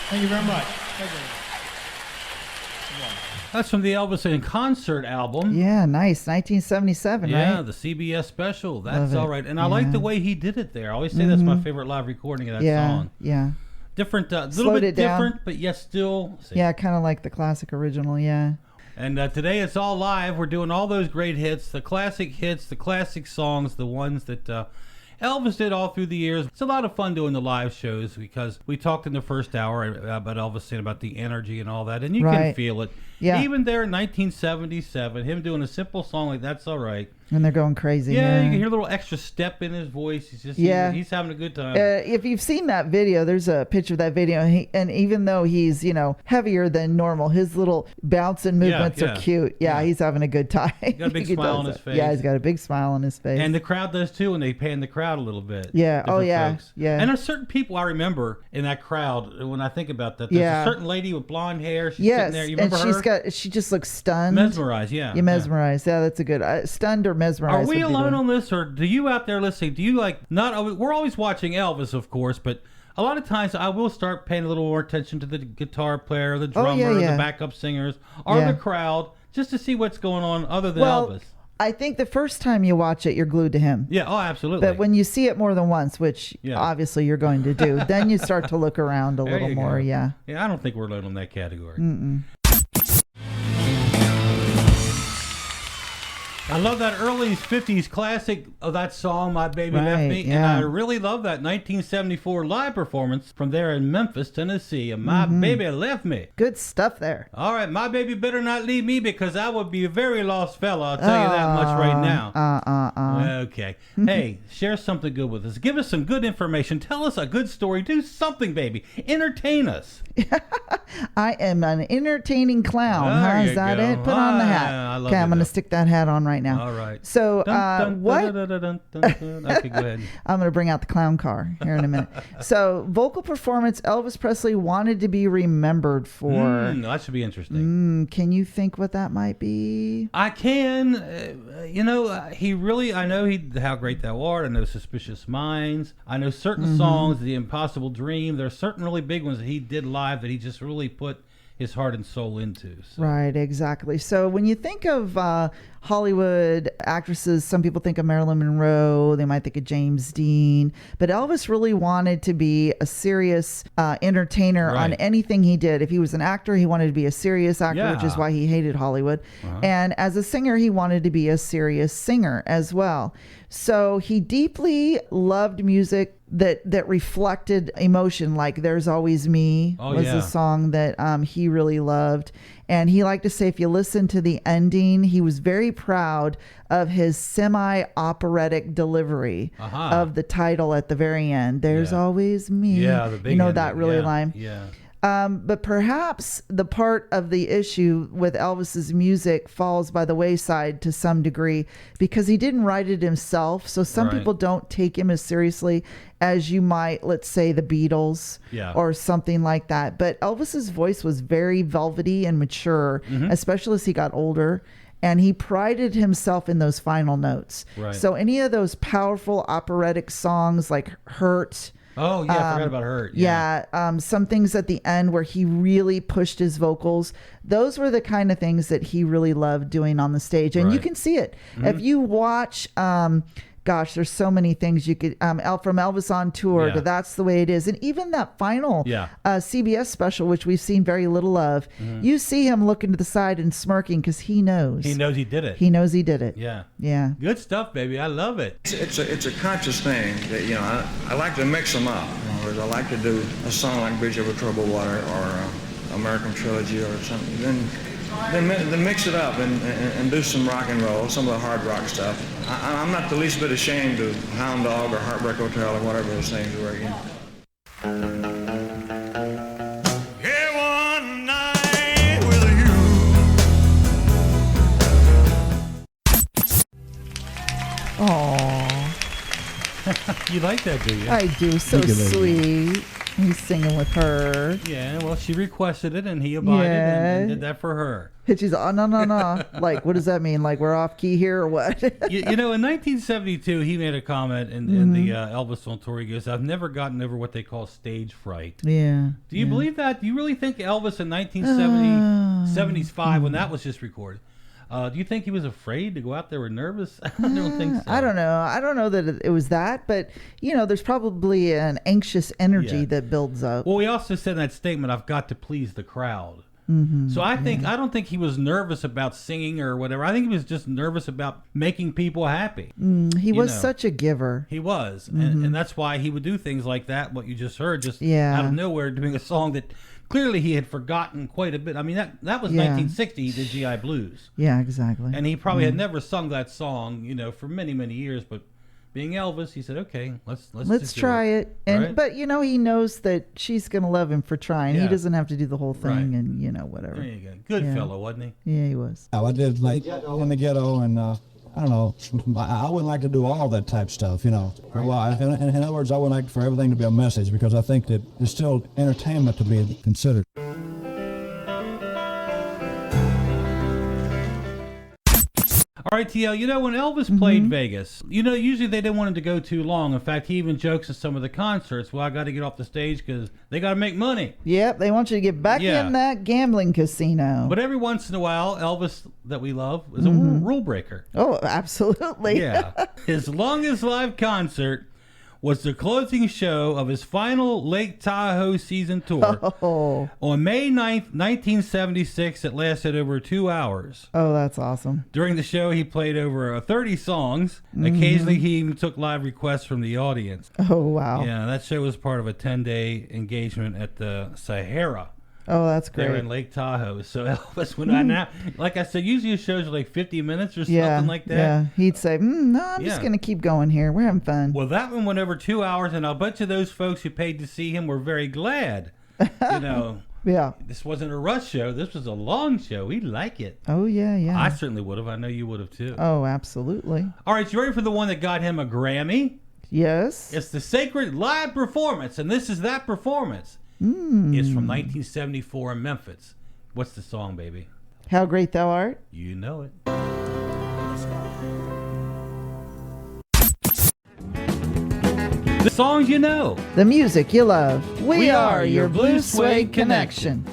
Thank you very much. Thank you. That's from the Elvis in Concert album. Yeah, nice. 1977, right? Yeah, the CBS special. That's all right. And I Yeah. like the way he did it there. I always say that's my favorite live recording of that song. Yeah. Different, a little Slowed bit it down. different, but yet still. Yeah, kind of like the classic original, yeah. And today it's all live. We're doing all those great hits, the classic songs, the ones that Elvis did all through the years. It's a lot of fun doing the live shows because we talked in the first hour about Elvis saying about the energy and all that, and you can feel it. Yeah. Even there in 1977, him doing a simple song like That's All Right. And they're going crazy. Yeah, you can hear a little extra step in his voice. He's just he's having a good time. If you've seen that video, there's a picture of that video, and even though he's heavier than normal, his little bouncing movements are cute. Yeah, he's having a good time. He's got a big smile on his face. Yeah, he's got a big smile on his face. And the crowd does too, and they pan the crowd a little bit. Yeah. Oh yeah. Folks. Yeah. And there's certain people I remember in that crowd when I think about that. There's a certain lady with blonde hair. She's sitting there. You remember her? She just looks stunned. Mesmerized. Yeah. You mesmerized. Yeah, that's a good stunned or mesmerized. Are we alone on this, or do you out there listening? Do you we're always watching Elvis, of course, but a lot of times I will start paying a little more attention to the guitar player, the drummer, the backup singers, or the crowd, just to see what's going on other than Elvis. I think the first time you watch it, you're glued to him. Yeah, oh, absolutely. But when you see it more than once, which obviously you're going to do, then you start to look around a little more. Yeah. Yeah, I don't think we're alone on that category. I love that early 50s classic of that song, My Baby Left Me. And I really love that 1974 live performance from there in Memphis, Tennessee. And My Baby Left Me. Good stuff there. All right, my baby better not leave me because I would be a very lost fella. I'll tell you that much right now. Okay. Hey, share something good with us. Give us some good information. Tell us a good story. Do something, baby. Entertain us. I am an entertaining clown. Is that it? Put on the hat. Okay, I'm going to stick that hat on right now. All right. So, what? Okay, go ahead. I'm going to bring out the clown car here in a minute. So, vocal performance Elvis Presley wanted to be remembered for. That should be interesting. Can you think what that might be? I can. He really, I know How Great Thou Art. I know Suspicious Minds. I know certain songs, The Impossible Dream. There are certain really big ones that he did live that he just really put his heart and soul into. So. Right, exactly. So when you think of Hollywood actresses, some people think of Marilyn Monroe, they might think of James Dean, but Elvis really wanted to be a serious entertainer on anything he did. If he was an actor, he wanted to be a serious actor, which is why he hated Hollywood. And as a singer, he wanted to be a serious singer as well. So he deeply loved music that reflected emotion, like There's Always Me was a song that he really loved. And he liked to say, if you listen to the ending, he was very proud of his semi-operatic delivery of the title at the very end. There's always me. Yeah, the big that really line. Yeah. But perhaps the part of the issue with Elvis's music falls by the wayside to some degree because he didn't write it himself. So some people don't take him as seriously as you might, let's say, the Beatles or something like that. But Elvis's voice was very velvety and mature, especially as he got older. And he prided himself in those final notes. So any of those powerful operatic songs like Hurt. Oh, yeah, I forgot about Hurt. Some things at the end where he really pushed his vocals. Those were the kind of things that he really loved doing on the stage. And you can see it. If you watch, there's so many things you could, from Elvis on Tour to That's the Way It Is. And even that final CBS special, which we've seen very little of, you see him looking to the side and smirking because he knows. He knows he did it. He knows he did it. Yeah. Yeah. Good stuff, baby. I love it. It's a conscious thing that, I like to mix them up. In other words, I like to do a song like Bridge Over Troubled Water or American Trilogy or something. Then mix it up and do some rock and roll, some of the hard rock stuff. I'm not the least bit ashamed of Hound Dog or Heartbreak Hotel or whatever those things were again. Yeah, one night with you. Aww. You like that, do you? I do. So sweet. He's singing with her. Yeah, well, she requested it, and he abided and did that for her. And she's oh no. Like, what does that mean? Like, we're off key here or what? You know, in 1972, he made a comment in the Elvis on tour. He goes, "I've never gotten over what they call stage fright." Yeah. Do you believe that? Do you really think Elvis in 1975, when that was just recorded, do you think he was afraid to go out there or nervous? I don't think so. I don't know. I don't know that it was that, but there's probably an anxious energy that builds up. Well, he also said in that statement, "I've got to please the crowd." So I don't think he was nervous about singing or whatever. I think he was just nervous about making people happy. He was such a giver. He was, and that's why he would do things like that. What you just heard, just out of nowhere, doing a song that clearly he had forgotten quite a bit. I mean, that was 1960. He did GI Blues. Yeah, exactly. And he probably had never sung that song, for many, many years. But being Elvis, he said, "Okay, let's just try it." And right? but he knows that she's gonna love him for trying. Yeah. He doesn't have to do the whole thing, Right. and whatever. There you go. Good fellow, wasn't he? Yeah, he was. I did like in the ghetto, and I don't know. I wouldn't like to do all that type stuff, Well, in other words, I would like for everything to be a message because I think that there's still entertainment to be considered. All right, TL, when Elvis played Vegas, usually they didn't want him to go too long. In fact, he even jokes at some of the concerts, "Well, I got to get off the stage because they got to make money." Yep, they want you to get back in that gambling casino. But every once in a while, Elvis, that we love, is a rule breaker. Oh, absolutely. Yeah. His longest live concert was the closing show of his final Lake Tahoe season tour on May 9th, 1976. It lasted over 2 hours. Oh, that's awesome. During the show, he played over 30 songs. Occasionally, he even took live requests from the audience. Oh, wow. Yeah, that show was part of a 10-day engagement at the Sahara. Oh, that's great. There in Lake Tahoe. So Elvis went on now. Like I said, usually his shows are like 50 minutes or something like that. Yeah, he'd say, "No, I'm just going to keep going here. We're having fun." Well, that one went over 2 hours, and I'll bet you those folks who paid to see him were very glad. Yeah. This wasn't a rush show. This was a long show. We'd like it. Oh, yeah. I certainly would have. I know you would have, too. Oh, absolutely. All right, you ready for the one that got him a Grammy? Yes. It's the Sacred Live Performance, and this is that performance. It's from 1974 in Memphis. What's the song, baby? How Great Thou Art. You know it. The songs you know. The music you love. We are your Blue Suede Connection.